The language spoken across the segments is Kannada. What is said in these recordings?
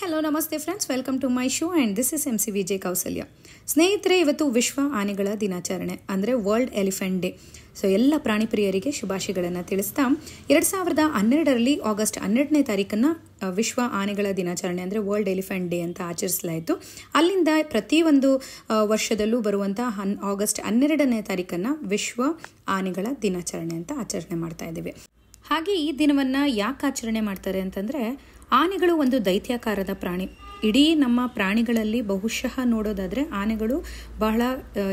ಹಲೋ ನಮಸ್ತೆ friends, welcome to my show and this is MC VJ Kausalya. ಸ್ನೇಹಿತರೆ, ಇವತ್ತು ವಿಶ್ವ ಆನೆಗಳ ದಿನಾಚರಣೆ ಅಂದರೆ ವರ್ಲ್ಡ್ ಎಲಿಫೆಂಟ್ ಡೇ. ಸೊ ಎಲ್ಲ ಪ್ರಾಣಿ ಪ್ರಿಯರಿಗೆ ಶುಭಾಶಯಗಳನ್ನು ತಿಳಿಸ್ತಾ 2012ರಲ್ಲಿ ಆಗಸ್ಟ್ 12ನೇ ತಾರೀಕನ್ನು ವಿಶ್ವ ಆನೆಗಳ ದಿನಾಚರಣೆ ಅಂದರೆ ವರ್ಲ್ಡ್ ಎಲಿಫೆಂಟ್ ಡೇ ಅಂತ ಆಚರಿಸಲಾಯಿತು. ಅಲ್ಲಿಂದ ಪ್ರತಿಯೊಂದು ವರ್ಷದಲ್ಲೂ ಬರುವಂಥ ಆಗಸ್ಟ್ 12ನೇ ತಾರೀಕನ್ನು ವಿಶ್ವ ಆನೆಗಳ ದಿನಾಚರಣೆ ಅಂತ ಆಚರಣೆ ಮಾಡ್ತಾ ಇದ್ದೀವಿ. ಹಾಗೆ ಈ ದಿನವನ್ನು ಯಾಕೆ ಆಚರಣೆ ಮಾಡ್ತಾರೆ ಅಂತಂದರೆ, ಆನೆಗಳು ಒಂದು ದೈತ್ಯಾಕಾರದ ಪ್ರಾಣಿ. ಇಡೀ ನಮ್ಮ ಪ್ರಾಣಿಗಳಲ್ಲಿ ಬಹುಶಃ ನೋಡೋದಾದರೆ ಆನೆಗಳು ಬಹಳ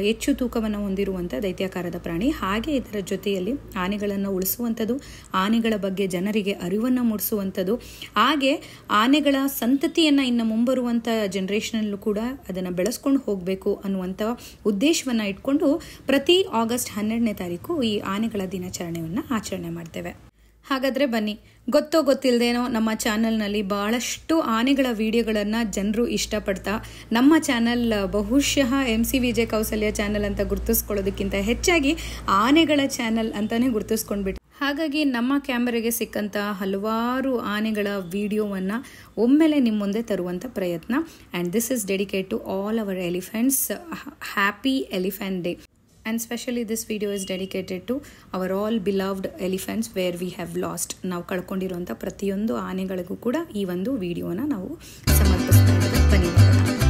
ಹೆಚ್ಚು ತೂಕವನ್ನು ಹೊಂದಿರುವಂಥ ದೈತ್ಯಾಕಾರದ ಪ್ರಾಣಿ. ಹಾಗೆ ಇದರ ಜೊತೆಯಲ್ಲಿ ಆನೆಗಳನ್ನು ಉಳಿಸುವಂಥದ್ದು, ಆನೆಗಳ ಬಗ್ಗೆ ಜನರಿಗೆ ಅರಿವನ್ನು ಮೂಡಿಸುವಂಥದ್ದು, ಹಾಗೆ ಆನೆಗಳ ಸಂತತಿಯನ್ನು ಇನ್ನು ಮುಂಬರುವಂಥ ಜನ್ರೇಷನಲ್ಲೂ ಕೂಡ ಅದನ್ನು ಬೆಳೆಸ್ಕೊಂಡು ಹೋಗಬೇಕು ಅನ್ನುವಂಥ ಉದ್ದೇಶವನ್ನು ಇಟ್ಕೊಂಡು ಪ್ರತಿ ಆಗಸ್ಟ್ 12ನೇ ತಾರೀಕು ಈ ಆನೆಗಳ ದಿನಾಚರಣೆಯನ್ನು ಆಚರಣೆ ಮಾಡ್ತೇವೆ. ಹಾಗಾದರೆ ಬನ್ನಿ, ಗೊತ್ತೋ ಗೊತ್ತಿಲ್ಲದೇನೋ ನಮ್ಮ ಚಾನಲ್ನಲ್ಲಿ ಭಾಳಷ್ಟು ಆನೆಗಳ ವಿಡಿಯೋಗಳನ್ನು ಜನರು ಇಷ್ಟಪಡ್ತಾ ನಮ್ಮ ಚಾನಲ್ ಬಹುಶಃ MC ವಿಜೆ ಕೌಸಲ್ಯ ಚಾನಲ್ ಅಂತ ಗುರುತಿಸ್ಕೊಳ್ಳೋದಕ್ಕಿಂತ ಹೆಚ್ಚಾಗಿ ಆನೆಗಳ ಚಾನಲ್ ಅಂತಲೇ ಗುರುತಿಸ್ಕೊಂಡ್ಬಿಟ್ಟು, ಹಾಗಾಗಿ ನಮ್ಮ ಕ್ಯಾಮರಾಗೆ ಸಿಕ್ಕಂಥ ಹಲವಾರು ಆನೆಗಳ ವಿಡಿಯೋವನ್ನು ಒಮ್ಮೆಲೆ ನಿಮ್ಮ ಮುಂದೆ ತರುವಂಥ ಪ್ರಯತ್ನ. And this is dedicate to all our elephants. Happy elephant day. And especially this video is dedicated to our all beloved elephants where we have lost. ನಾವು ಕಳ್ಕೊಂಡಿರುವಂಥ ಪ್ರತಿಯೊಂದು ಆನೆಗಳಿಗೂ ಕೂಡ ಈ ಒಂದು ವಿಡಿಯೋನ ನಾವು ಸಮರ್ಪಿಸ್ತಾ ಇದ್ದೇವೆ. ಬನ್ನಿ ನೋಡೋಣ.